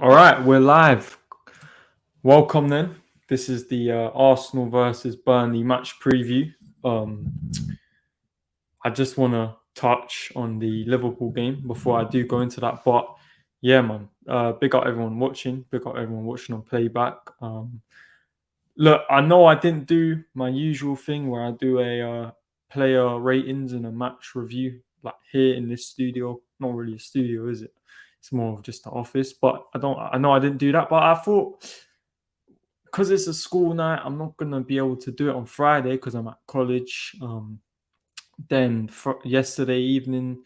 All right, we're live. Welcome then. This is the Arsenal versus Burnley match preview. Um, I just want to touch on the Liverpool game before I do go into that. But yeah, man, big up everyone watching. Big up everyone watching on playback. Look, I know I didn't do my usual thing where I do a player ratings and a match review like here in this studio. Not really a studio, is it? It's more of just the office. But I know I didn't do that, but I thought because it's a school night, I'm not gonna be able to do it on Friday because I'm at college. Then for yesterday evening,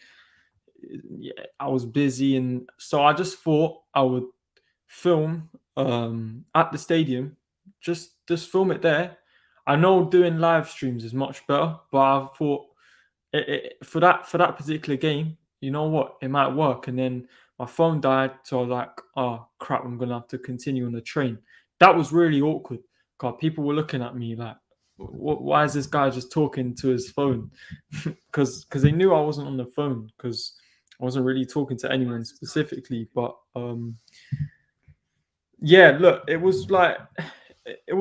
yeah, I was busy, and so I just thought I would film at the stadium. Just film it there. I know doing live streams is much better, but I thought for that particular game, you know what, it might work. And then my phone died, so I was like, oh crap, I'm gonna have to continue on the train. That was really awkward because people were looking at me like, why is this guy just talking to his phone? Because they knew I wasn't on the phone because I wasn't really talking to anyone specifically. But yeah, look, it was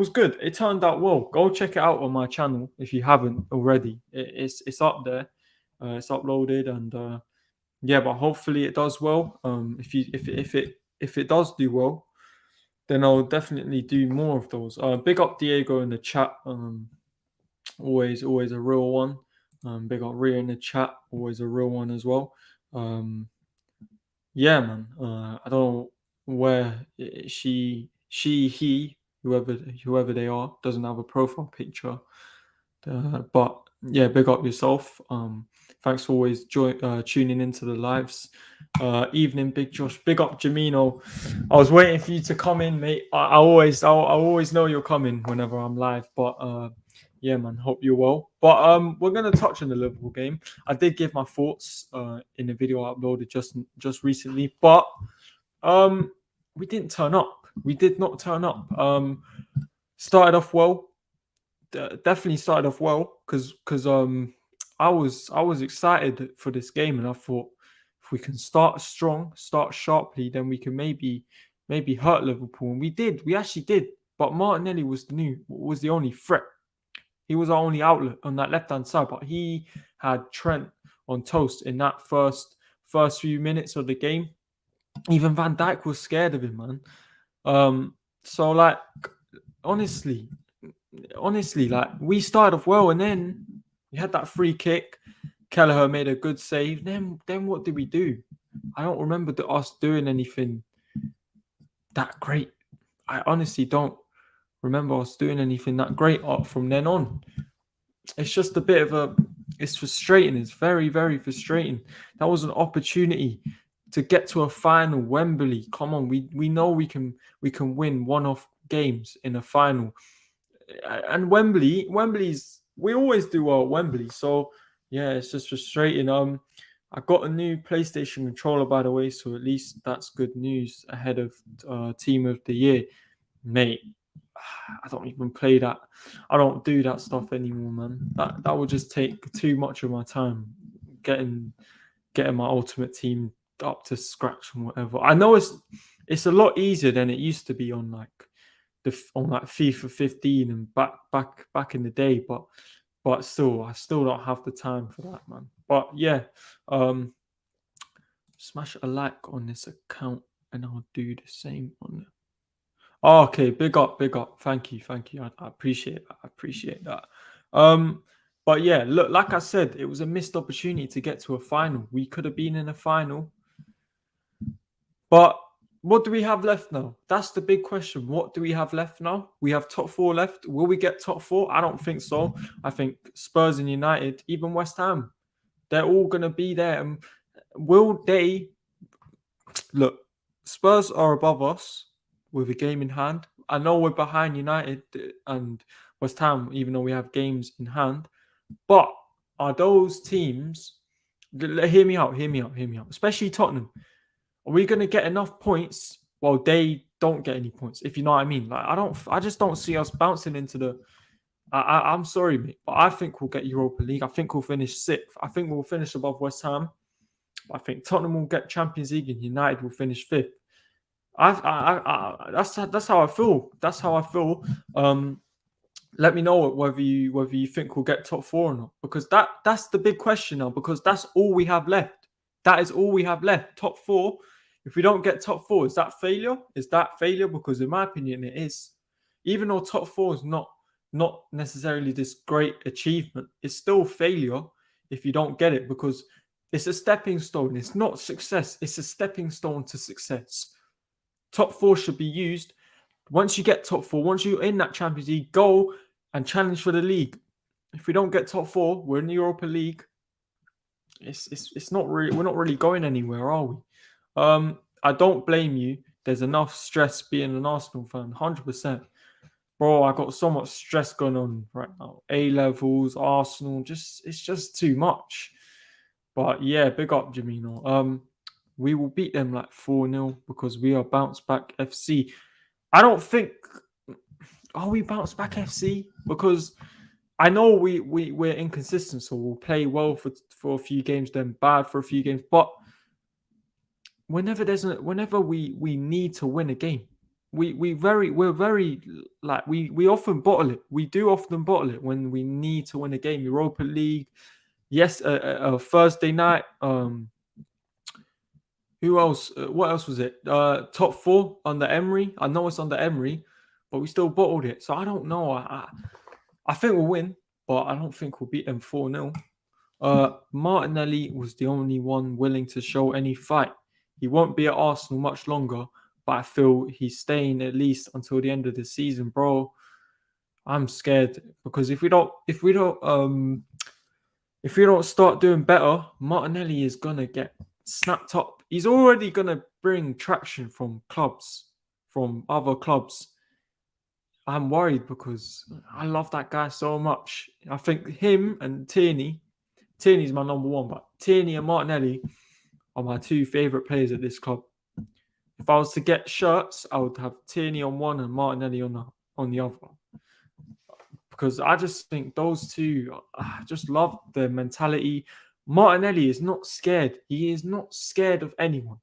good. It turned out well. Go check it out on my channel if you haven't already. It's up there. It's uploaded, and yeah, but hopefully it does well. If it does do well, then I'll definitely do more of those. Big up Diego in the chat. Always a real one. Big up Ria in the chat. Always a real one as well. Yeah, man. I don't know where he, whoever they are, doesn't have a profile picture. But yeah, big up yourself. Thanks for always tuning into the lives. Evening, Big Josh. Big up Jamino. I was waiting for you to come in, mate. I always know you're coming whenever I'm live. But yeah, man. Hope you're well. But we're gonna touch on the Liverpool game. I did give my thoughts in the video I uploaded just recently, but we didn't turn up. We did not turn up. Started off well. Definitely started off well because I was excited for this game, and I thought if we can start strong, start sharply, then we can maybe hurt Liverpool. And we did. We actually did. But Martinelli was the only threat. He was our only outlet on that left hand side, but he had Trent on toast in that first few minutes of the game. Even Van Dijk was scared of him, man. So like honestly, like we started off well, and then we had that free kick. Kelleher made a good save. Then what did we do? I don't remember us doing anything that great. I honestly don't remember us doing anything that great from then on. It's just a bit of a. It's frustrating. It's very, very frustrating. That was an opportunity to get to a final. Wembley. Come on, we know we can win one-off games in a final. And Wembley's we always do well at Wembley. So yeah, it's just frustrating. I got a new PlayStation controller, by the way, so at least that's good news ahead of Team of the Year, mate. I don't even play that. I don't do that stuff anymore, man. That would just take too much of my time getting my ultimate team up to scratch and whatever. I know it's a lot easier than it used to be on like FIFA 15 and back in the day, but still, I still don't have the time for that, man. But yeah, smash a like on this account, and I'll do the same on the. Oh, okay, big up. Thank you. I appreciate that. But yeah, look, like I said, it was a missed opportunity to get to a final. We could have been in a final, but what do we have left now? That's the big question. What do we have left now? We have top four left. Will we get top four? I don't think so. I think Spurs and United, even West Ham, they're all going to be there. And will they look? Spurs are above us with a game in hand. I know we're behind United and West Ham, even though we have games in hand. But are those teams? Hear me out. Especially Tottenham. Are we going to get enough points while they don't get any points? If you know what I mean. Like I just don't see us bouncing into the. I'm sorry, mate, but I think we'll get Europa League. I think we'll finish sixth. I think we'll finish above West Ham. I think Tottenham will get Champions League and United will finish fifth. That's how I feel. That's how I feel. Let me know whether you think we'll get top four or not, because that's the big question now. Because that's all we have left. That is all we have left. Top four. If we don't get top four, is that failure? Is that failure? Because in my opinion, it is. Even though top four is not necessarily this great achievement, it's still failure if you don't get it, because it's a stepping stone. It's not success. It's a stepping stone to success. Top four should be used. Once you get top four, once you're in that Champions League, go and challenge for the league. If we don't get top four, we're in the Europa League. It's not really, we're not really going anywhere, are we? I don't blame you. There's enough stress being an Arsenal fan, 100%. Bro, I got so much stress going on right now. A levels, Arsenal, it's just too much. But yeah, big up, Jamino. We will beat them like 4-0 because we are bounce back FC. I don't think, are we bounce back FC? Because I know we're inconsistent, so we'll play well for a few games, then bad for a few games. But whenever we need to win a game, we're very like we often bottle it. We do often bottle it when we need to win a game. Europa League, yes, Thursday night. Who else? What else was it? Top four under Emery. I know it's under Emery, but we still bottled it. So I don't know. I think we'll win, but I don't think we'll beat them 4-0. Martinelli was the only one willing to show any fight. He won't be at Arsenal much longer, but I feel he's staying at least until the end of the season, bro. I'm scared because if we don't start doing better, Martinelli is gonna get snapped up. He's already gonna bring traction from other clubs. I'm worried because I love that guy so much. I think him and Tierney's my number one, but Tierney and Martinelli are my two favorite players at this club. If I was to get shirts, I would have Tierney on one and Martinelli on the other. Because I just think those two, I just love their mentality. Martinelli is not scared. He is not scared of anyone.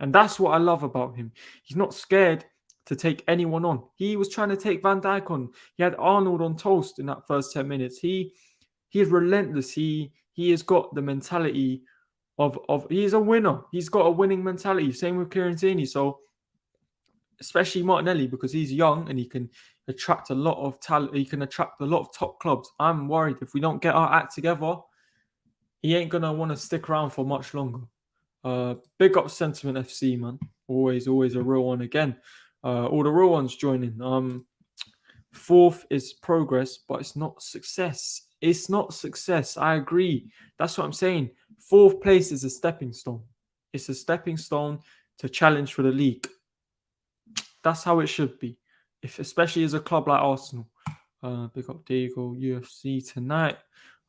And that's what I love about him. He's not scared to take anyone on. He was trying to take Van Dijk on. He had Arnold on toast in that first 10 minutes. He is relentless. He has got the mentality of he's a winner. He's got a winning mentality. Same with Kieran Tierney. So especially Martinelli, because he's young and he can attract a lot of talent. He can attract a lot of top clubs. I'm worried if we don't get our act together, he ain't gonna want to stick around for much longer. Big up Sentiment FC, man. Always a real one again. All the real ones joining. Fourth is progress, but it's not success. It's not success. I agree. That's what I'm saying. Fourth place is a stepping stone. It's a stepping stone to challenge for the league. That's how it should be. Especially as a club like Arsenal. Big up Diego UFC tonight.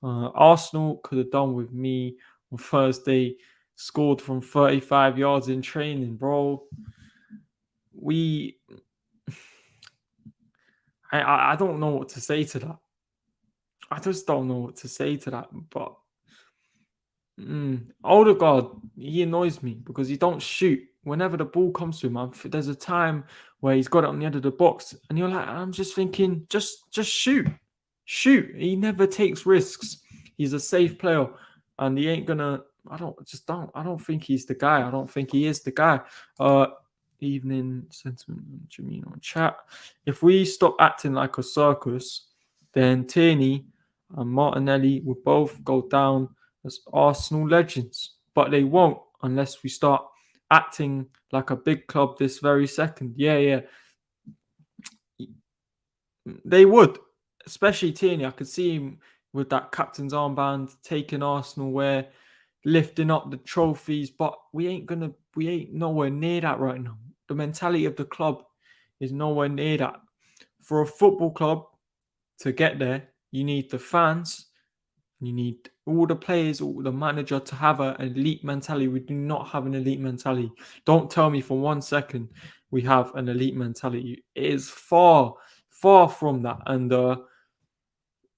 Arsenal could have done with me on Thursday. Scored from 35 yards in training, bro. I don't know what to say to that. I just don't know what to say to that. But Odegaard, he annoys me because he don't shoot. Whenever the ball comes to him, there's a time where he's got it on the end of the box, and you're like, I'm just thinking, just shoot. He never takes risks. He's a safe player, and he ain't gonna. I don't think he's the guy. I don't think he is the guy. Evening sentiment, Jamino chat. If we stop acting like a circus, then Tierney and Martinelli will both go down as Arsenal legends, but they won't unless we start acting like a big club this very second. Yeah. They would, especially Tierney. I could see him with that captain's armband, taking Arsenal where, lifting up the trophies, but we ain't nowhere near that right now. The mentality of the club is nowhere near that. For a football club to get there, you need the fans, you need all the players, all the manager to have an elite mentality. We do not have an elite mentality. Don't tell me for 1 second we have an elite mentality. It is far from that. And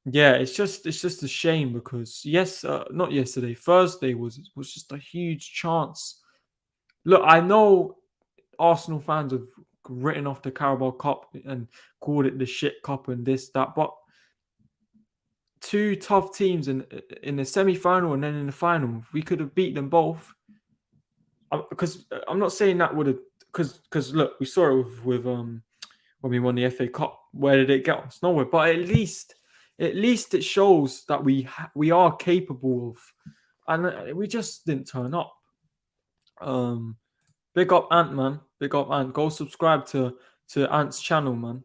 yeah, it's just a shame because not yesterday, Thursday was just a huge chance. Look, I know Arsenal fans have written off the Carabao Cup and called it the shit cup and this, that. But two tough teams in the semi-final and then in the final, we could have beat them both. Because I'm not saying that would have, because look, we saw it with when we won the FA Cup. Where did it get us? Nowhere. But at least it shows that we are capable of, and we just didn't turn up. Big up Ant, man. Big up Ant. Go subscribe to Ant's channel, man.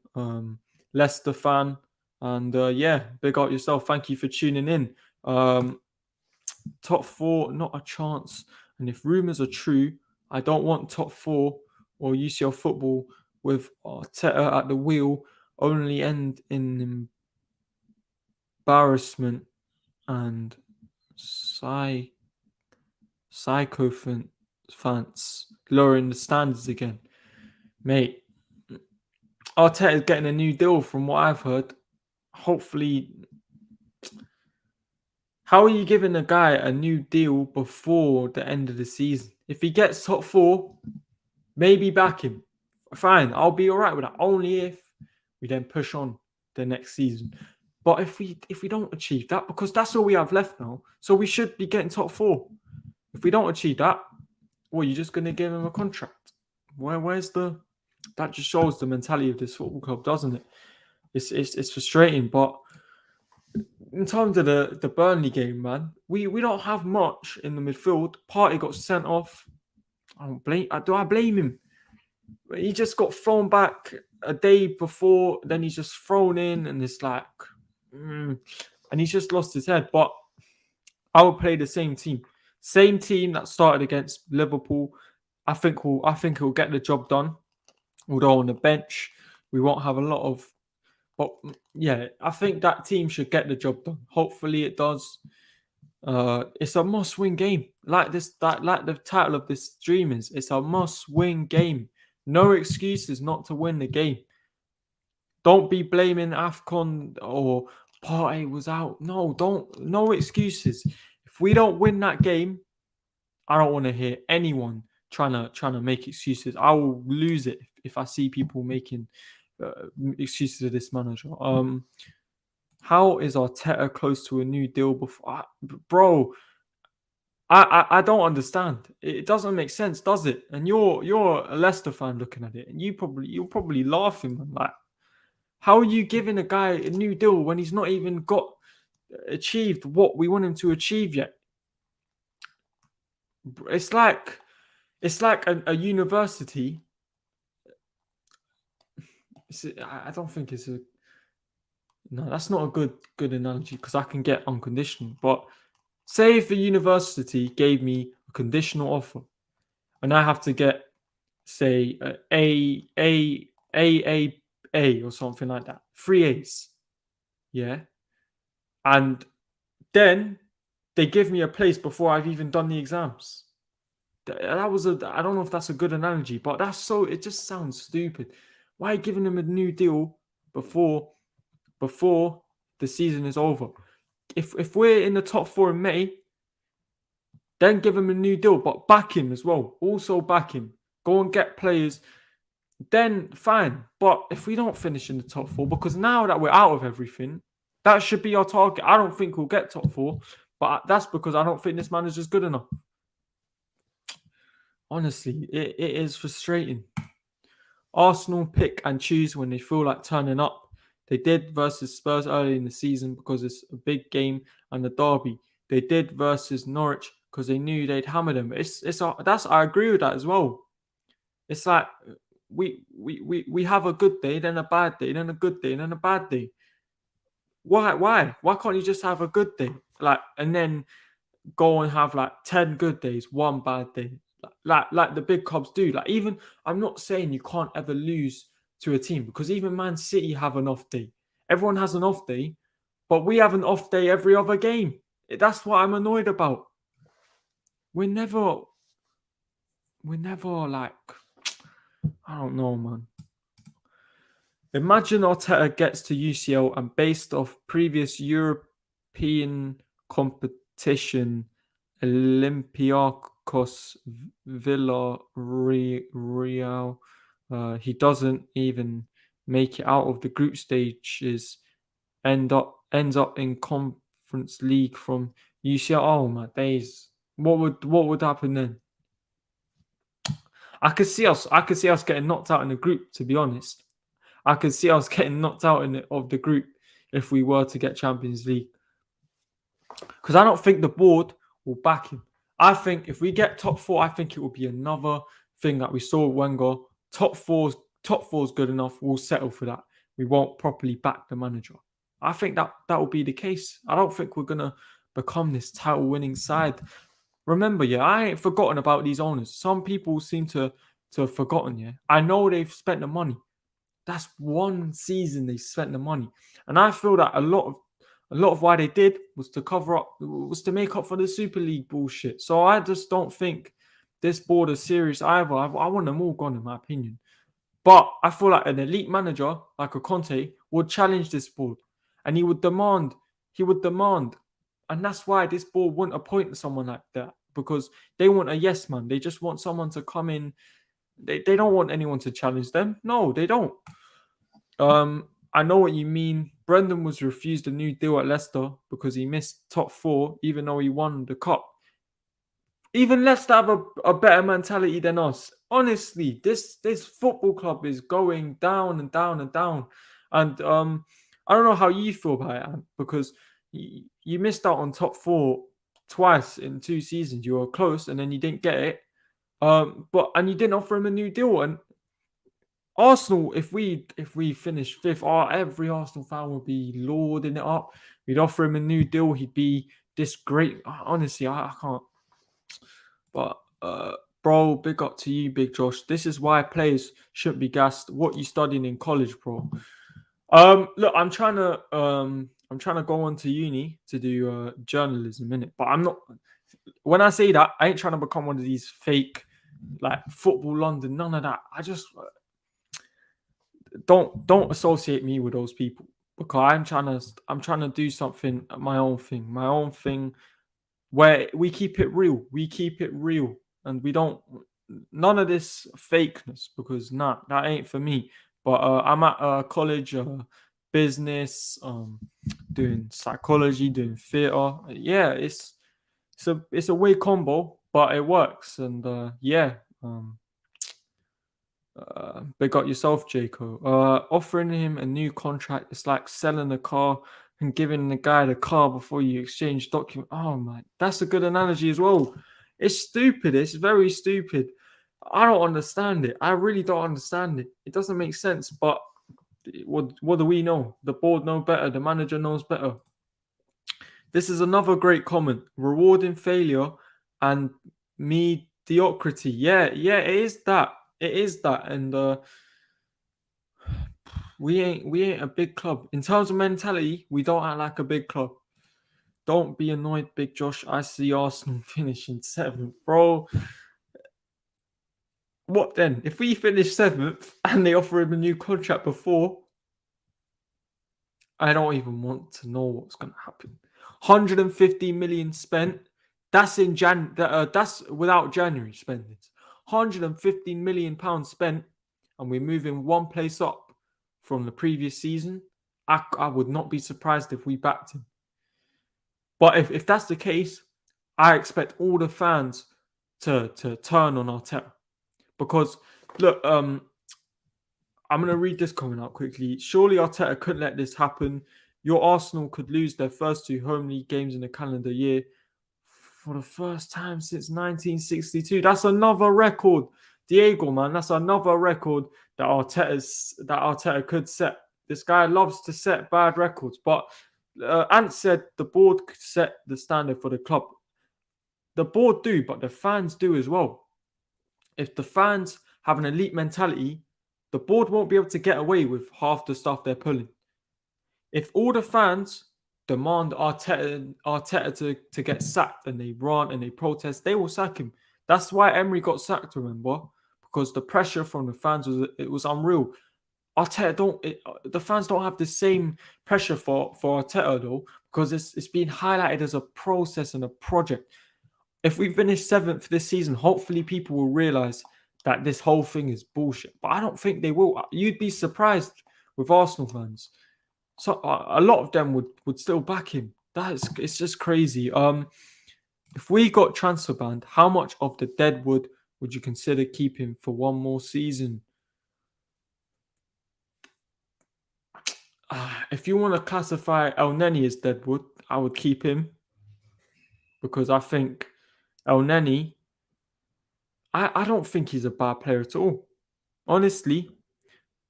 Leicester fan, and yeah, big up yourself. Thank you for tuning in. Top four, not a chance. And if rumors are true, I don't want top four or UCL football with Arteta at the wheel only end in embarrassment and psychophants lowering the standards again. Mate, Arteta is getting a new deal from what I've heard. Hopefully, how are you giving a guy a new deal before the end of the season? If he gets top four, maybe back him. Fine, I'll be all right with that. Only if we then push on the next season. But if we don't achieve that, because that's all we have left now, so we should be getting top four. If we don't achieve that, well, you're just going to give him a contract. Where's the? That just shows the mentality of this football club, doesn't it? It's frustrating, but in terms of the Burnley game, man, we don't have much in the midfield. Partey got sent off. Do I blame him? He just got thrown back a day before, then he's just thrown in, and it's like, and he's just lost his head. But I would play the same team that started against Liverpool. I think he'll get the job done. Although on the bench, we won't have a lot of. But yeah, I think that team should get the job done. Hopefully, it does. It's a must-win game. Like the title of this stream is. It's a must-win game. No excuses not to win the game. Don't be blaming AFCON or Partey was out. No excuses. If we don't win that game, I don't want to hear anyone trying to make excuses. I will lose it if I see people making excuses of this manager. How is Arteta close to a new deal before? Bro, I don't understand. It doesn't make sense, does it? And you're a Leicester fan looking at it, and you're probably laughing, man. Like, how are you giving a guy a new deal when he's not even achieved what we want him to achieve yet? It's like a university. I don't think it's a. No, that's not a good analogy because I can get unconditional. But say if a university gave me a conditional offer, and I have to get, say, A or something like that, 3 A's, yeah, and then they give me a place before I've even done the exams. That was I don't know if that's a good analogy, but it just sounds stupid. Why giving them a new deal before the season is over? If we're in the top four in May, then give him a new deal, but back him as well. Also back him. Go and get players. Then fine. But if we don't finish in the top four, because now that we're out of everything, that should be our target. I don't think we'll get top four, but that's because I don't think this manager's good enough. Honestly, it is frustrating. Arsenal pick and choose when they feel like turning up. They did versus Spurs early in the season because it's a big game and a derby. They did versus Norwich because they knew they'd hammer them. I agree with that as well. It's like we have a good day, then a bad day, then a good day, then a bad day. Why can't you just have a good day, and then go and have 10 good days, one bad day, like the big clubs do? Even I'm not saying you can't ever lose to a team, because even Man City have an off day. Everyone has an off day, but we have an off day every other game. That's what I'm annoyed about. We're never I don't know, man. Imagine Arteta gets to UCL and based off previous European competition, Olympiacos costs Villarreal. He doesn't even make it out of the group stages. Ends up in Conference League from UCL. Oh my days! What would happen then? I could see us getting knocked out in the group. To be honest, I could see us getting knocked out of the group if we were to get Champions League. Because I don't think the board will back him. I think if we get top four, I think it will be another thing that we saw with Wenger. Top four's good enough. We'll settle for that. We won't properly back the manager. I think that will be the case. I don't think we're gonna become this title-winning side. Remember, yeah, I ain't forgotten about these owners. Some people seem to have forgotten. Yeah, I know they've spent the money. That's one season they spent the money, and I feel that a lot of why they did was to make up for the Super League bullshit. So I just don't think this board is serious either. I want them all gone, in my opinion. But I feel like an elite manager like a Conte would challenge this board, and he would demand, and that's why this board wouldn't appoint someone like that, because they want a yes man. They just want someone to come in. They don't want anyone to challenge them. No, they don't. I know what you mean. Brendan was refused a new deal at Leicester because he missed top four, even though he won the cup. Even Leicester have a better mentality than us. Honestly, this football club is going down and down and down. And I don't know how you feel about it, Ant, because you missed out on top four twice in 2 seasons. You were close and then you didn't get it. And you didn't offer him a new deal. And Arsenal, if we finish fifth, every Arsenal fan would be lauding it up. We'd offer him a new deal. He'd be this great. Honestly, I can't. But bro, big up to you, Big Josh. This is why players shouldn't be gassed. What you studying in college, bro? Look, I'm trying to go on to uni to do journalism in it, but I'm not. When I say that, I ain't trying to become one of these fake like football London. None of that. I just don't associate me with those people, because I'm trying to do something, my own thing where we keep it real, and we don't, none of this fakeness, because that ain't for me. But I'm at college, business, doing psychology, doing theater. Yeah, it's a weird combo, but it works. And yeah, big up yourself, Jaco. Offering him a new contract, it's like selling a car and giving the guy the car before you exchange document. Oh my, that's a good analogy as well. It's stupid. It's very stupid. I don't understand it. I really don't understand it. It doesn't make sense. But what do we know? The board know better. The manager knows better. This is another great comment. Rewarding failure and mediocrity. Yeah, it is that. It is that. And we ain't a big club. In terms of mentality, we don't act like a big club. Don't be annoyed, Big Josh. I see Arsenal finishing 7th. Bro, what then? If we finish 7th and they offer him a new contract before, I don't even want to know what's going to happen. 150 million spent. That's in that's without January spending. 115 million pounds spent, and we're moving one place up from the previous season. I would not be surprised if we backed him. But if that's the case, I expect all the fans to turn on Arteta. Because look, I'm gonna read this comment out quickly. Surely Arteta couldn't let this happen. Your Arsenal could lose their first 2 home league games in the calendar year for the first time since 1962. That's another record, Diego, man. That's another record that Arteta could set. This guy loves to set bad records, but Ant said the board could set the standard for the club. The board do, but the fans do as well. If the fans have an elite mentality, the board won't be able to get away with half the stuff they're pulling. If all the fans demand Arteta to get sacked, and they rant and they protest, they will sack him. That's why Emery got sacked, remember? Because the pressure from the fans was unreal. The fans don't have the same pressure for Arteta though, because it's being highlighted as a process and a project. If we finish 7th this season, hopefully people will realize that this whole thing is bullshit. But I don't think they will. You'd be surprised with Arsenal fans. So a lot of them would still back him. It's just crazy. If we got transfer banned, how much of the dead wood would you consider keeping for one more season? If you want to classify El Neni as deadwood, I would keep him because I think El Neni, I don't think he's a bad player at all. Honestly,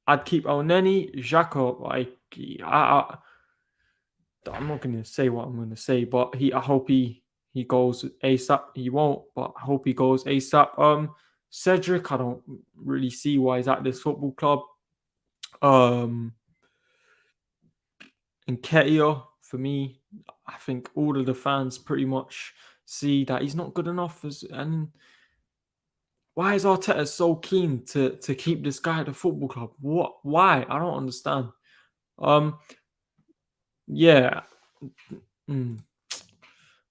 I'd keep El Neni, Xhaka. I'm not going to say what I'm going to say, but I hope he goes ASAP. He won't, but I hope he goes ASAP. Cedric, I don't really see why he's at this football club. And Ketia, for me, I think all of the fans pretty much see that he's not good enough. And why is Arteta so keen to keep this guy at the football club? What? Why? I don't understand. Yeah.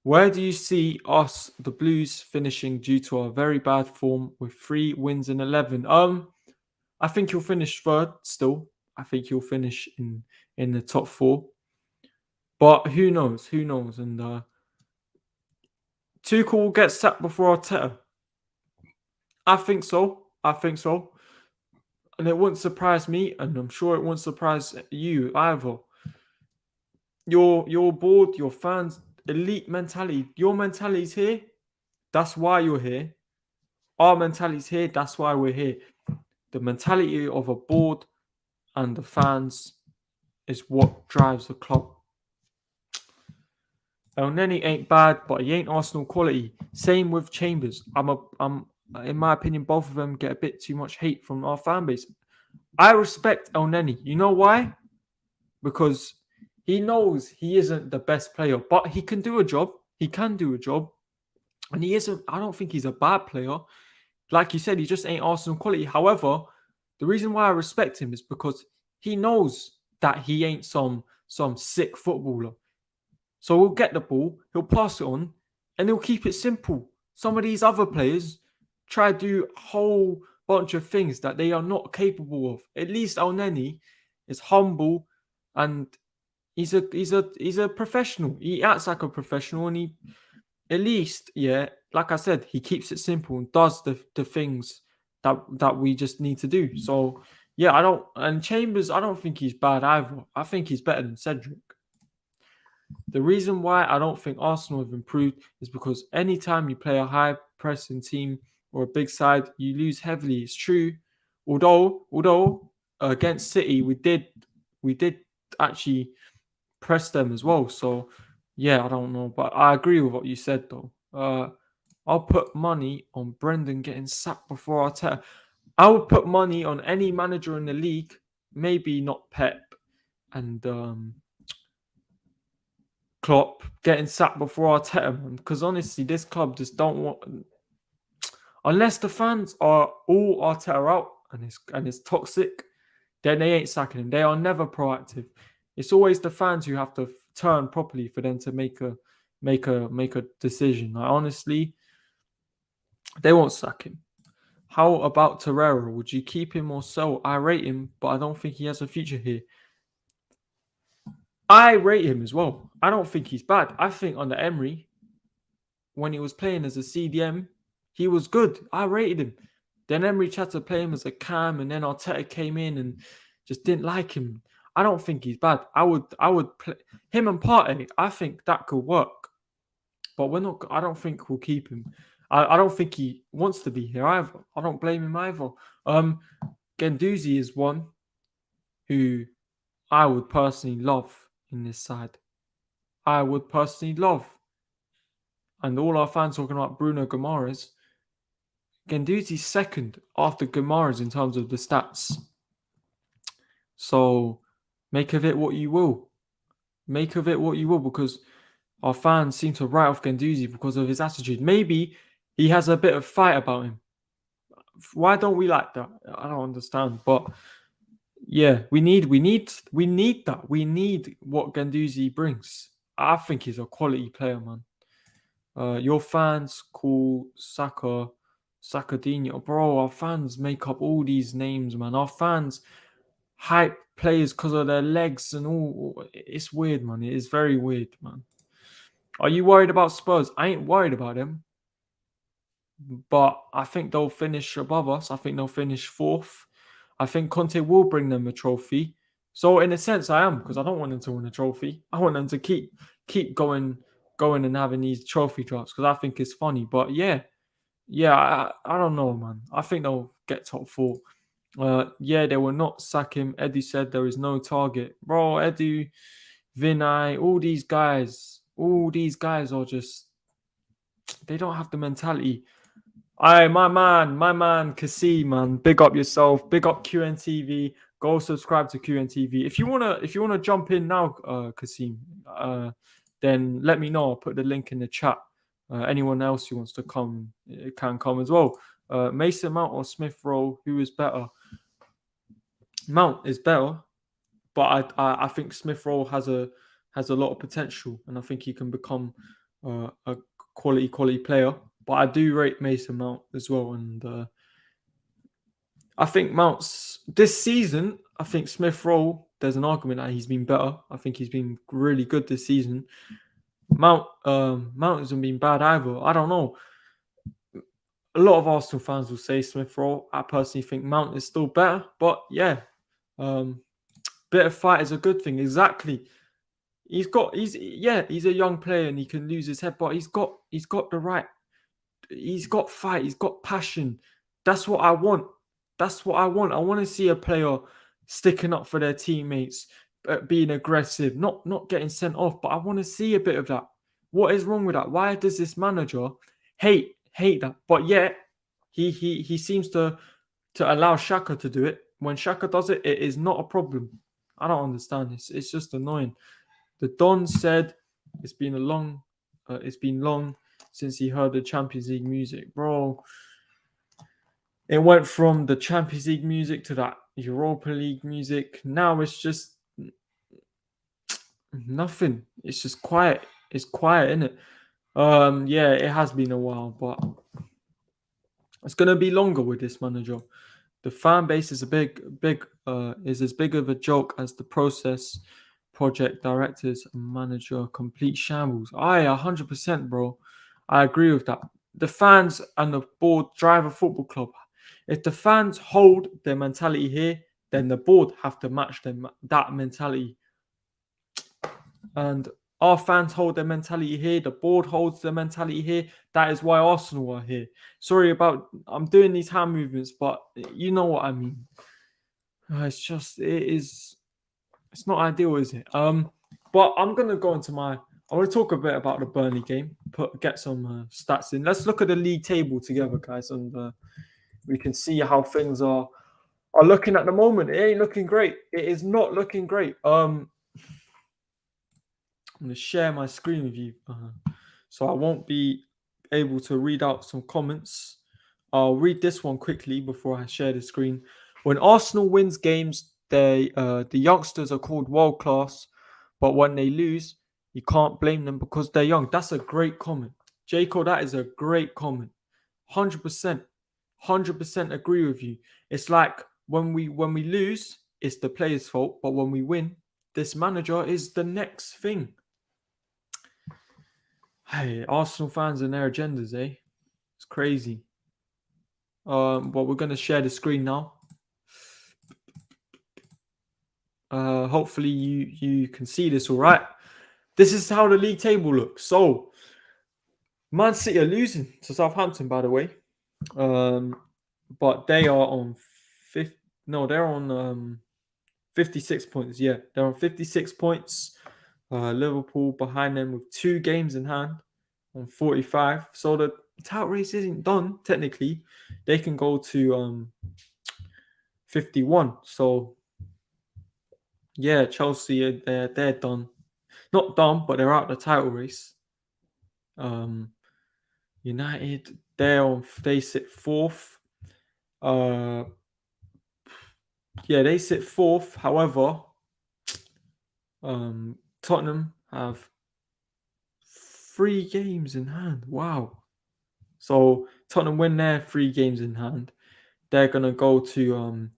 Where do you see us, the Blues, finishing due to our very bad form with 3 wins in 11? I think you'll finish third still. I think you'll finish in the top 4. But who knows? Who knows? And Tuchel will get sacked before Arteta. I think so. I think so. And it wouldn't surprise me, and I'm sure it won't surprise you either. You're bored, your fans, elite mentality. Your mentality's here. That's why you're here. Our mentality's here. That's why we're here. The mentality of a board and the fans is what drives the club. El Neni ain't bad, but he ain't Arsenal quality. Same with Chambers. I'm in my opinion, both of them get a bit too much hate from our fan base. I respect El Neni. You know why? Because he knows he isn't the best player, but he can do a job. He can do a job. And he isn't, I don't think he's a bad player. Like you said, he just ain't Arsenal quality. However, the reason why I respect him is because he knows that he ain't some sick footballer. So he'll get the ball, he'll pass it on, and he'll keep it simple. Some of these other players try to do a whole bunch of things that they are not capable of. At least El Neni is humble and he's a professional. He acts like a professional, and he, at least, yeah, like I said, he keeps it simple and does the things that we just need to do. So yeah, and Chambers, I don't think he's bad either. I think he's better than Cedric. The reason why I don't think Arsenal have improved is because anytime you play a high pressing team or a big side, you lose heavily. It's true. Although against City we did actually press them as well. So yeah, I don't know, but I agree with what you said though. I'll put money on Brendan getting sacked before Arteta. I would put money on any manager in the league, maybe not Pep and Klopp getting sacked before Arteta, because honestly, this club just don't want. Unless the fans are all Arteta out and it's toxic, then they ain't sacking him. They are never proactive. It's always the fans who have to turn properly for them to make a decision. Like, honestly, they won't sack him. How about Torreira? Would you keep him or sell? I rate him, but I don't think he has a future here. I rate him as well. I don't think he's bad. I think under Emery, when he was playing as a CDM, he was good. I rated him. Then Emery tried to play him as a cam, and then Arteta came in and just didn't like him. I don't think he's bad. I would play him and Partey. I think that could work, but we're not. I don't think we'll keep him. I don't think he wants to be here either. I don't blame him either. Guendouzi is one who I would personally love in this side. I would personally love. And all our fans talking about Bruno Guimaraes. Guendouzi's second after Guimaraes in terms of the stats. So make of it what you will. Make of it what you will, because our fans seem to write off Guendouzi because of his attitude. Maybe he has a bit of fight about him. Why don't we like that? I don't understand. But yeah, we need that. We need what Guendouzi brings. I think he's a quality player, man. Your fans call Saka Sakadinho. Bro, our fans make up all these names, man. Our fans hype players because of their legs and all. It's weird, man. It is very weird, man. Are you worried about Spurs? I ain't worried about them, but I think they'll finish above us. I think they'll finish fourth. I think Conte will bring them a trophy. So in a sense, I am because I don't want them to win a trophy. I want them to keep going and having these trophy drops because I think it's funny. But yeah, I don't know, man. I think they'll get top four. Yeah, they will not sack him. Eddie said there is no target, bro. Eddie, Vinay, all these guys are just they don't have the mentality. My man, Kasim, man. Big up yourself. Big up QNTV. Go subscribe to QNTV. If you wanna jump in now, Kasim, then let me know. I'll put the link in the chat. Anyone else who wants to come can come as well. Mason Mount or Smith Rowe, who is better? Mount is better, but I think Smith Rowe has a lot of potential, and I think he can become a quality player. But I do rate Mason Mount as well, and I think Mount's this season. I think Smith Rowe. There's an argument that he's been better. I think he's been really good this season. Mount hasn't been bad either. I don't know. A lot of Arsenal fans will say Smith Rowe. I personally think Mount is still better, but yeah, um, bit of fight is a good thing. Exactly. He's a young player and he can lose his head, but he's got the right. He's got fight. He's got passion. That's what I want. That's what I want. I want to see a player sticking up for their teammates, being aggressive, not getting sent off. But I want to see a bit of that. What is wrong with that? Why does this manager hate that? But yet he seems to allow Shaka to do it. When Shaka does it, it is not a problem. I don't understand. It's just annoying. The Don said it's been long since he heard the Champions League music, bro. It went from the Champions League music to that Europa League music. Now it's just nothing. It's just quiet. It's quiet, isn't it? Yeah, it has been a while, but it's gonna be longer with this manager. The fan base is is as big of a joke as the process. Project directors and manager complete shambles. 100%, bro. I agree with that. The fans and the board drive a football club. If the fans hold their mentality here, then the board have to match them that mentality. And our fans hold their mentality here. The board holds their mentality here. That is why Arsenal are here. Sorry about I'm doing these hand movements, but you know what I mean. It's not ideal, is it? But I'm gonna go into I want to talk a bit about the Burnley game. Get some stats in. Let's look at the league table together, guys, and we can see how things are looking at the moment. It ain't looking great. It is not looking great. I'm going to share my screen with you, so I won't be able to read out some comments. I'll read this one quickly before I share the screen. When Arsenal wins games, the youngsters are called world class, but when they lose, you can't blame them because they're young. That's a great comment, Jacob. That is a great comment. 100%, 100% agree with you. It's like when we lose, it's the players' fault, but when we win, this manager is the next thing. Hey, Arsenal fans and their agendas, eh? It's crazy. But we're gonna share the screen now. Hopefully you can see this all right. This is how the league table looks. So Man City are losing to Southampton, by the way. But they are on they're on 56 points. Yeah, they're on 56 points. Liverpool behind them with 2 games in hand on 45. So the title race isn't done technically. They can go to 51. So yeah, Chelsea they're done. Not done, but they're out the title race. United they sit fourth. Yeah, they sit fourth. However, Tottenham have 3 games in hand. Wow. So Tottenham win their 3 games in hand. They're gonna go to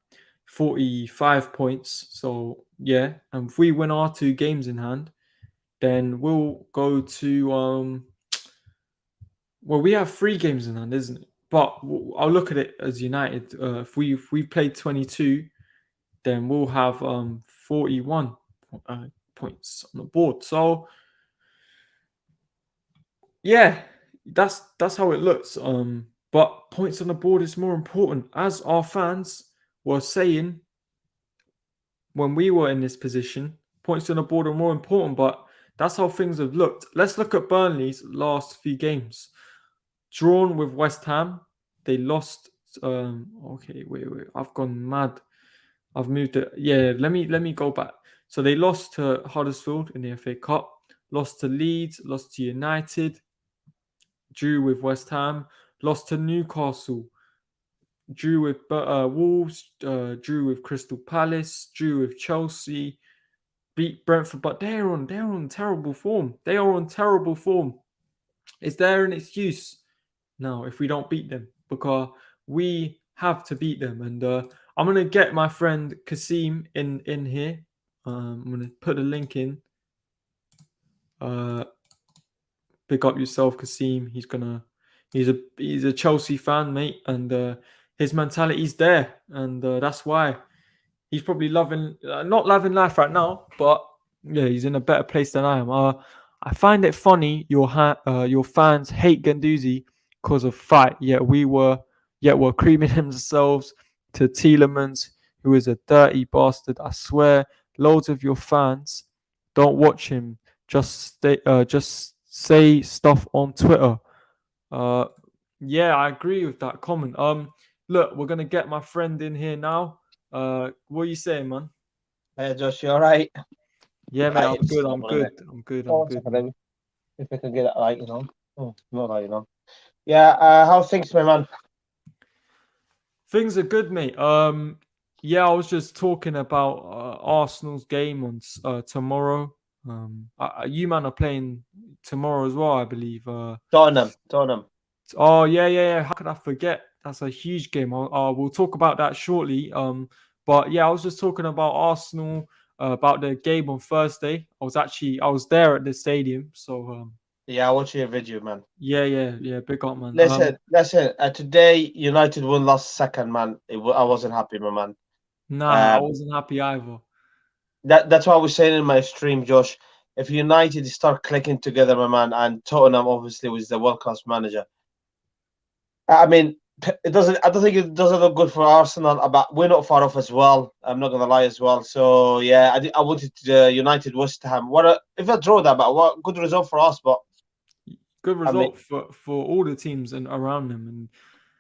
45 points. So yeah, and if we win our 2 games in hand, then we'll go to well, we have 3 games in hand, isn't it? But I'll look at it as United. If we played 22, then we'll have 41 points on the board. So yeah, that's how it looks. But points on the board is more important, as our fans were saying when we were in this position. Points on the board are more important, but that's how things have looked. Let's look at Burnley's last few games. Drawn with West Ham, they lost. Okay, wait, I've gone mad. I've moved it. Yeah, let me go back. So they lost to Huddersfield in the FA Cup, lost to Leeds, lost to United, drew with West Ham, lost to Newcastle, drew with Wolves, drew with Crystal Palace, drew with Chelsea, beat Brentford, but they're on terrible form. They are on terrible form. Is there an excuse? No, if we don't beat them, because we have to beat them. And I'm gonna get my friend Kasim in here. I'm gonna put a link in. Pick up yourself, Kasim. He's a Chelsea fan, mate, and his mentality's there, and that's why he's probably not loving life right now, but yeah, he's in a better place than I am. I find it funny your fans hate Ganduzi because of fight, yet we're creaming themselves to Tielemans, who is a dirty bastard. I swear, loads of your fans don't watch him. Just say stuff on Twitter. Uh, yeah, I agree with that comment. Look, we're gonna get my friend in here now. What are you saying, man? Hey, Josh, you all right? Yeah, mate, Right, I'm it's good. I'm trouble, innit? good. I'm good. I'm Oh, one good, second, man. then. If I can get it right, not right, Yeah, how things, my man? Things are good, mate. Yeah, I was just talking about Arsenal's game on tomorrow. You man are playing tomorrow as well, I believe. Tottenham. Oh yeah. How could I forget? That's a huge game. We'll talk about that shortly. But yeah, I was just talking about Arsenal, about the game on Thursday. I was there at the stadium. So Yeah, I watched your video, man. yeah. Big up, man. Listen. Today United won last second, man. I wasn't happy, my man. Nah, I Uh, wasn't happy either. that's what I was saying in my stream, Josh. If United start clicking together, my man, and Tottenham obviously was the world class manager. I mean, it doesn't. I don't think it doesn't look good for Arsenal. But we're not far off as well. I'm not gonna lie as well. So yeah, I wanted United West Ham. If I draw that, but what good result for us. But Good I mean, result for all the teams and around them. And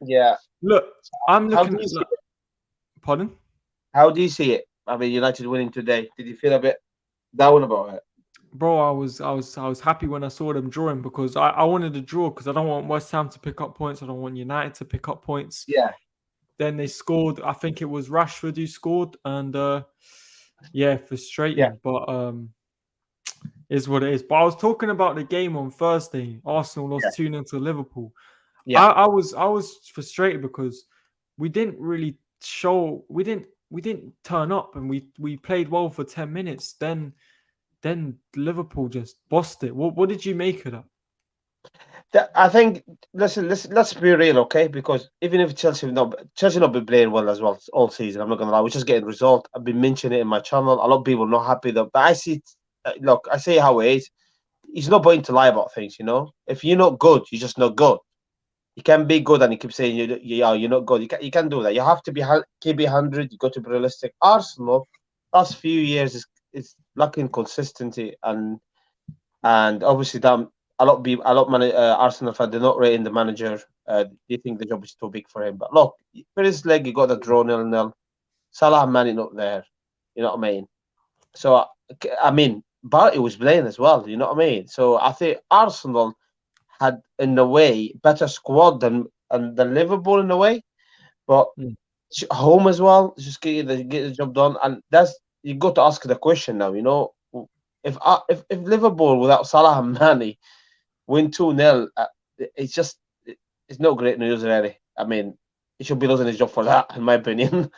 yeah. look, I'm How do looking you at see look. Pardon, How do you see it? I mean, United winning today. Did you feel a bit down about it? bro. I was happy when I saw them drawing because I wanted to draw because I don't want West Ham to pick up points. I don't want United to pick up points. Yeah, Then they scored. I think it was Rashford who scored, and yeah, yeah, frustrating. But is what it is. But I was talking about the game on Thursday. Arsenal yeah, lost 2-0 to Liverpool. yeah. I was frustrated because we didn't really show we didn't turn up, and we played well for 10 minutes. Then Liverpool just bossed it. What did you make of that? I think. Listen, let's be real, okay? Because even if Chelsea not been playing well as well all season. I'm not gonna lie. We're just getting result. I've been mentioning it in my channel. A lot of people not happy though, but I see. Look, I say how it is. It's no point to lie about things, you know. If you're not good, you're just not good. You can be good and you keep saying you're not good. You can't do that. You have to keep it 100. You got to be realistic. Arsenal last few years is lacking consistency and obviously that a lot of people, Arsenal fans, they're not rating the manager. They think the job is too big for him. But look, for his leg, you got the draw 0-0. Salah and Mane not there. You know what I mean? So I mean, Barty was playing as well. You know what I mean? So I think Arsenal had, in a way, better squad than Liverpool in a way, but Mm. home as well. Just get the job done, and that's you got to ask the question now. You know, if Liverpool without Salah and Mane, win 2-0. It's just it's not great news, really. I mean, he should be losing his job for that, in my opinion.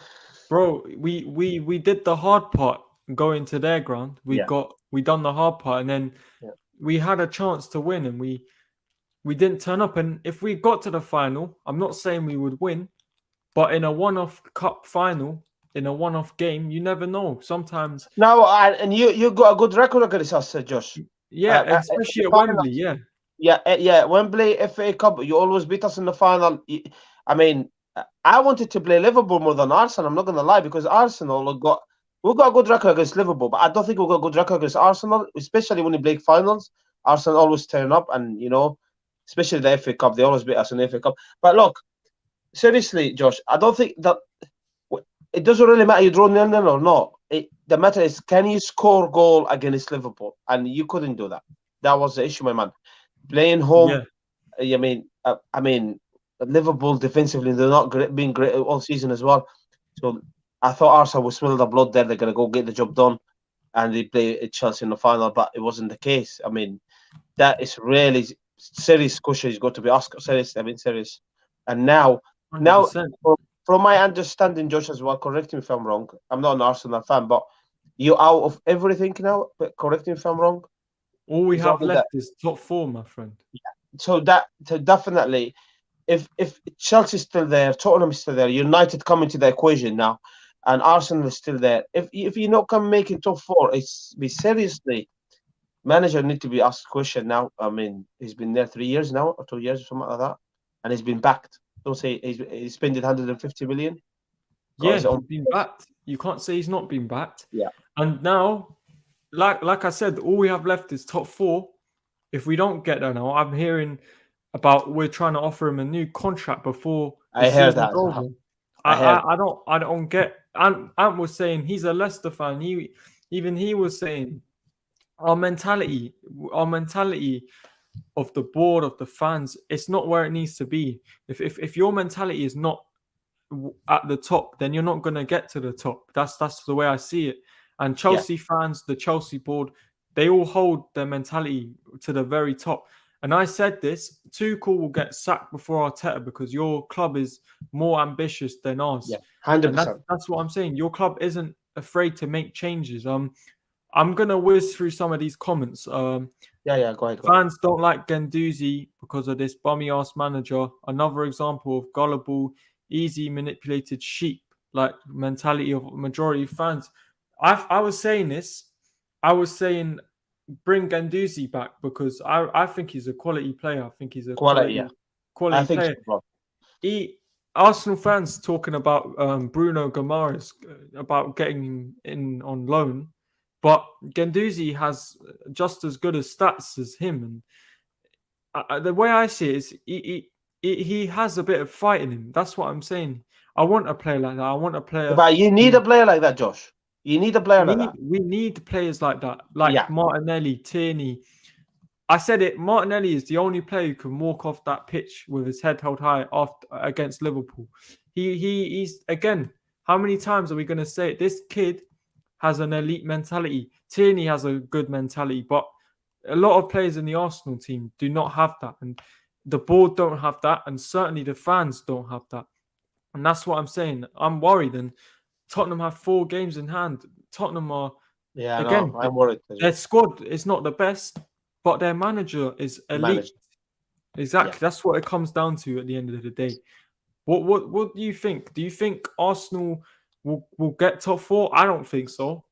Bro, we did the hard part going to their ground. Yeah, We done the hard part, and then yeah. we had a chance to win, and we didn't turn up. And if we got to the final, I'm not saying we would win, but in a one-off cup final, in a one-off game, you never know. Sometimes, Now, and you got a good record against us, Josh. yeah, In the especially at Wembley, finals, yeah, yeah. Wembley FA Cup, you always beat us in the final. I mean, I wanted to play Liverpool more than Arsenal. I'm not going to lie, because Arsenal have got we've got a good record against Liverpool, but I don't think we've got a good record against Arsenal, especially when we play finals. Arsenal always turn up, and especially the FA Cup, they always beat us in the FA Cup. But look, seriously, Josh, I don't think that it doesn't really matter you draw 0-0 or not. The matter is, can you score goal against Liverpool? And you couldn't do that. That was the issue, my man. Playing home, yeah. I mean, Liverpool defensively, they're not being great all season as well. So I thought Arsenal would smell the blood there. They're going to go get the job done, and they play Chelsea in the final. But it wasn't the case. I mean, that is really serious question. He's got to be asked. Serious. I mean, serious. And now, 100%. from my understanding, Josh, as well, correct me if I'm wrong. I'm not an Arsenal fan, but you out of everything now. But correct me if I'm wrong. All we It's have only that. left is top four, my friend. So definitely, if Chelsea's still there, Tottenham is still there, United come into the equation now, and Arsenal is still there. If you not come making top four, it's be seriously. Manager need to be asked a question now. I mean, he's been there 3 years now, or 2 years, or something like that, and he's been backed. Don't say he's spent 150 million. Got Yeah, his own. he's been backed. You can't say he's not been backed. Yeah, And now, like I said, all we have left is top four. If we don't get there now, I'm hearing about we're trying to offer him a new contract before the I heard season's that as well. over. I heard. I don't get. Ant was saying he's a Leicester fan. He was saying our mentality, our mentality of the board of the fans, it's not where it needs to be. If your mentality is not at the top, then you're not going to get to the top. That's the way I see it. And Yeah, Chelsea fans, the Chelsea board, they all hold their mentality to the very top. And I said this: Tuchel will get sacked before Arteta because your club is more ambitious than yeah, ours, hundred and percent. that's what I'm saying. Your club isn't afraid to make changes. I'm gonna whiz through some of these comments. Yeah. Go ahead, go ahead. Fans don't like Gendouzi because of this bummy ass manager. Another example of gullible, easy manipulated sheep like mentality of majority of fans. I was saying this. I was saying bring Gendouzi back because I think he's a quality player. I think he's a Quality, yeah. I quality think player. so, bro. He Arsenal fans talking about Bruno Guimaraes about getting him in on loan, but Gendouzi has just as good as stats as him. And the way I see it is he has a bit of fight in him. That's what I'm saying. I want a player like that. I want a player. But you need a player like that, Josh. You need a player like that. We need players like that, Yeah, like Martinelli, Tierney. I said it. Martinelli is the only player who can walk off that pitch with his head held high after against Liverpool. He's again. How many times are we going to say it? This kid has an elite mentality. Tierney has a good mentality, but a lot of players in the Arsenal team do not have that, and the board don't have that, and certainly the fans don't have that. And that's what I'm saying. I'm worried, and Tottenham have 4 games in hand. Tottenham are yeah. No, again I'm worried as their well. squad is not the best, but their manager is elite. Managed. Yeah. Exactly. That's what it comes down to at the end of the day. What do you think? Do you think Arsenal will get top four? I don't think so.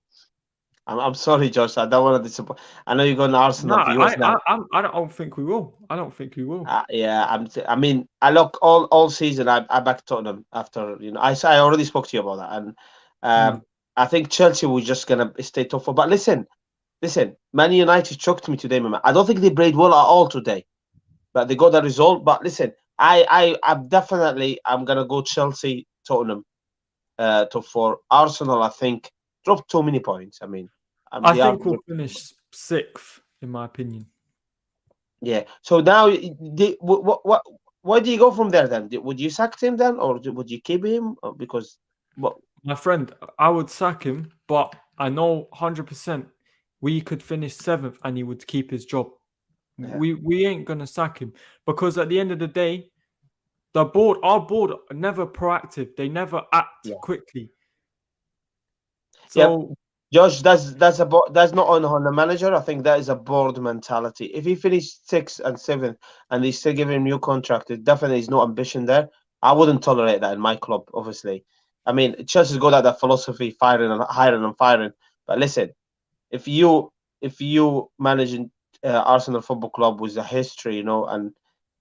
I'm sorry, Josh. I don't want to disappoint. I know you're going to No, Arsenal viewers now. I don't think we will. I don't think we will. Yeah, I mean, I look all season. I backed Tottenham after I already spoke to you about that, and Mm. I think Chelsea was just gonna stay top four. But listen, Man United choked me today, man. I don't think they played well at all today, but they got the result. But listen, I'm gonna go Chelsea, Tottenham, top four. Arsenal, I think, dropped too many points. I mean, I they are. think we'll finish sixth, in my opinion. Yeah. So now, where do you go from there then? Would you sack him then, or would you keep him? Because what? My friend, I would sack him, but I know 100% we could finish seventh and he would keep his job. Yeah. We ain't gonna sack him because at the end of the day, our board, are never proactive. They never act Yeah. quickly. Yep. So, Josh, that's not on the manager. I think that is a board mentality. If he finished sixth and seventh and they still give him new contract, it definitely is no ambition there. I wouldn't tolerate that in my club, obviously. I mean, Chelsea's got that philosophy, firing and hiring and firing. But listen, if you managing Arsenal Football Club with a history,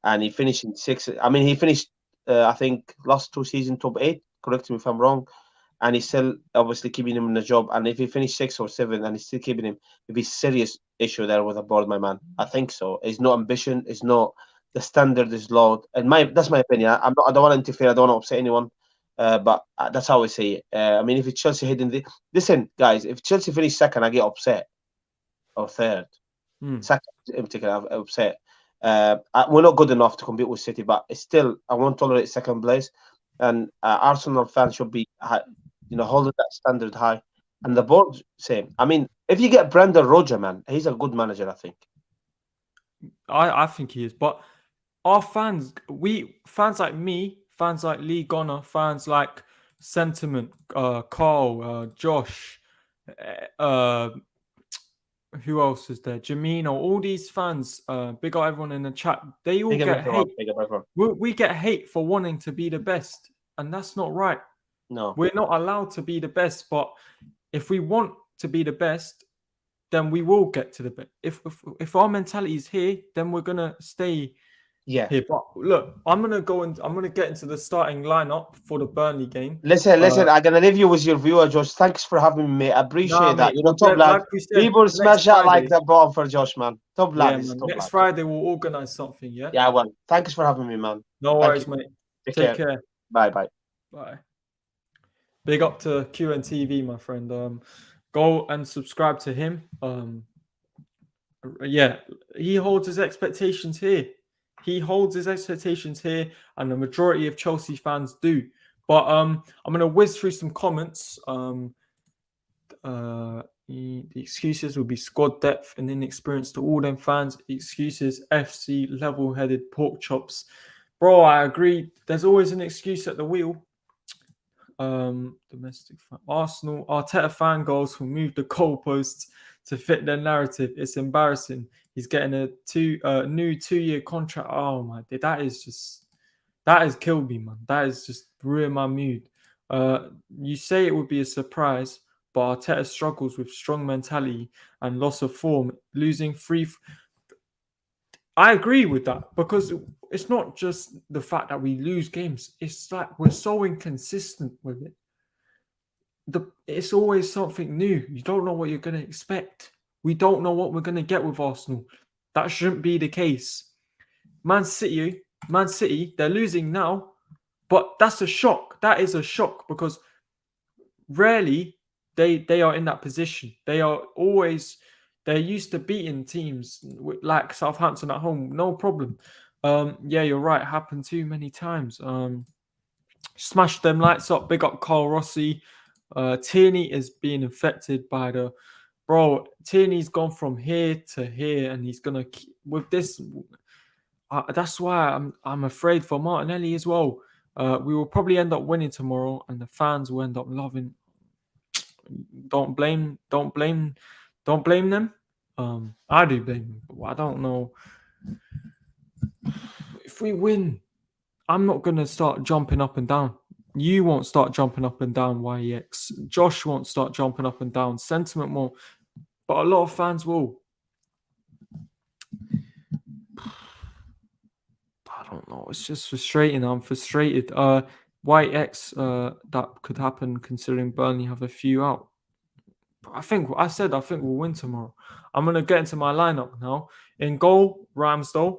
and he finished in sixth. I mean, he finished I think last 2 seasons top eight. Correct me if I'm wrong, and he's still obviously keeping him in the job. And if he finished sixth or seventh and he's still keeping him, it'd be serious issue there with the board, my man. I think so. It's no ambition. It's not the standard is low. And that's my opinion. I'm not. I don't want to interfere. I don't want to upset anyone. But that's how I see it. I mean, if it's Chelsea hitting listen, guys, if Chelsea finish second, I get upset or third. hmm. Second in particular, I'm upset. We're not good enough to compete with City, but it's still I won't tolerate second place. And Arsenal fans should be, holding that standard high. And the board, same. I mean, if you get Brendan Rodgers, man, he's a good manager, I think. I think he is, but our fans, fans like me, fans like Lee Gunner, fans like Sentiment, Carl, Josh, uh, who else is there? Jamino, all these fans, big up everyone in the chat. They all Big up get everyone. hate. Big up everyone. We get hate for wanting to be the best, and that's not right. No. We're not allowed to be the best, but if we want to be the best, then we will get to the best. If our mentality is here, then we're gonna stay Yeah. here. But look, I'm gonna get into the starting lineup for the Burnley game. Listen, I'm gonna leave you with your viewer, Josh. Thanks for having me, mate. I Nah, appreciate that. mate, we'll Top get, lad. like we said, People next smash that like Friday. that bottom for Josh, man. Top lad, Yeah, he's man. top Next lad. Friday we'll organize something. Yeah. Yeah, well, thanks for having me, man. No Thank you. worries, mate. Take Take care. care. Bye bye. Bye. Big up to QNTV, my friend. Go and subscribe to him. Yeah, he holds his expectations here. He holds his expectations here, and the majority of Chelsea fans do. But I'm gonna whiz through some comments. The excuses will be squad depth and inexperience to all them fans. Excuses, FC, level-headed pork chops. Bro, I agree. There's always an excuse at the wheel. Domestic Arsenal Arteta fan goals will move the goalposts to fit their narrative. It's embarrassing. He's getting a new 2-year contract. Oh my, that has killed me, man. That has just ruined my mood. You say it would be a surprise, but Arteta struggles with strong mentality and loss of form, losing three. I agree with that because it's not just the fact that we lose games. It's like we're so inconsistent with it. It's always something new. You don't know what you're going to expect. We don't know what we're going to get with Arsenal. That shouldn't be the case. Man City, they're losing now, but that's a shock. That is a shock because rarely they are in that position. They're used to beating teams like Southampton at home, no problem. Yeah, you're right. Happened too many times. Smash them lights up. Big up Carl Rossi. Tierney is being infected by the Tierney's gone from here to here, and he's gonna keep with this. That's why I'm afraid for Martinelli as well. We will probably end up winning tomorrow, and the fans will end up loving. Don't blame them. I do blame them, but I don't know if we win. I'm not gonna start jumping up and down. You won't start jumping up and down, YEX. Josh won't start jumping up and down. Sentiment won't, but a lot of fans will. I don't know. It's just frustrating. I'm frustrated. YX, that could happen considering Burnley have a few out. But I think we'll win tomorrow. I'm gonna get into my lineup now. In goal, Ramsdale.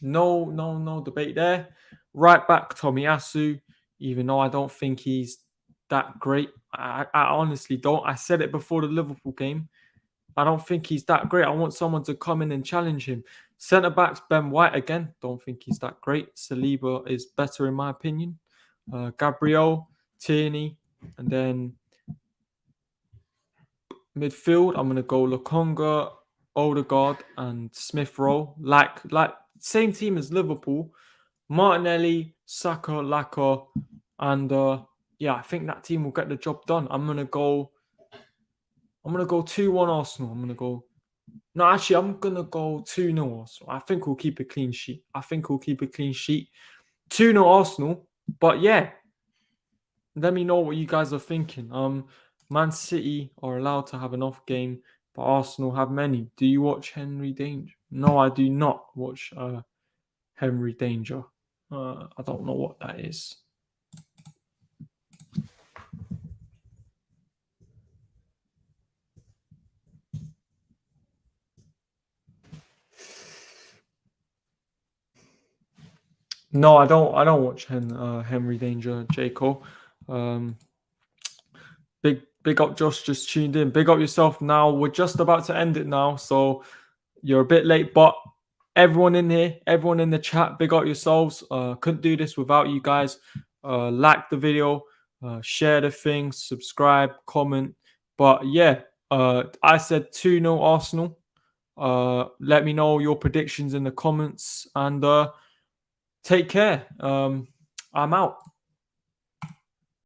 No debate there. Right back, Tomiyasu. Even though I don't think he's that great, I honestly don't. I said it before the Liverpool game. I don't think he's that great. I want someone to come in and challenge him. Centre backs, Ben White again. Don't think he's that great. Saliba is better in my opinion. Gabriel, Tierney, and then midfield. I'm gonna go Lokonga, Odegaard and Smith Rowe, like same team as Liverpool. Martinelli, Saka, Laka, and yeah, I think that team will get the job done. I'm gonna go 2-1 Arsenal. No, actually, I'm gonna go 2-0 Arsenal. I think we'll keep a clean sheet. 2-0 Arsenal. But yeah, let me know what you guys are thinking. Man City are allowed to have an off game, but Arsenal have many. Do you watch Henry Danger? No, I do not watch Henry Danger. I don't know what that is. No, I don't. I don't watch Henry Danger, J Cole. Big up, Josh. Just tuned in. Big up yourself. Now we're just about to end it now, so you're a bit late. But everyone in here, everyone in the chat, big up yourselves. Couldn't do this without you guys. Like the video, share the thing, subscribe, comment. But yeah, I said 2-0 Arsenal. Let me know your predictions in the comments and take care. I'm out.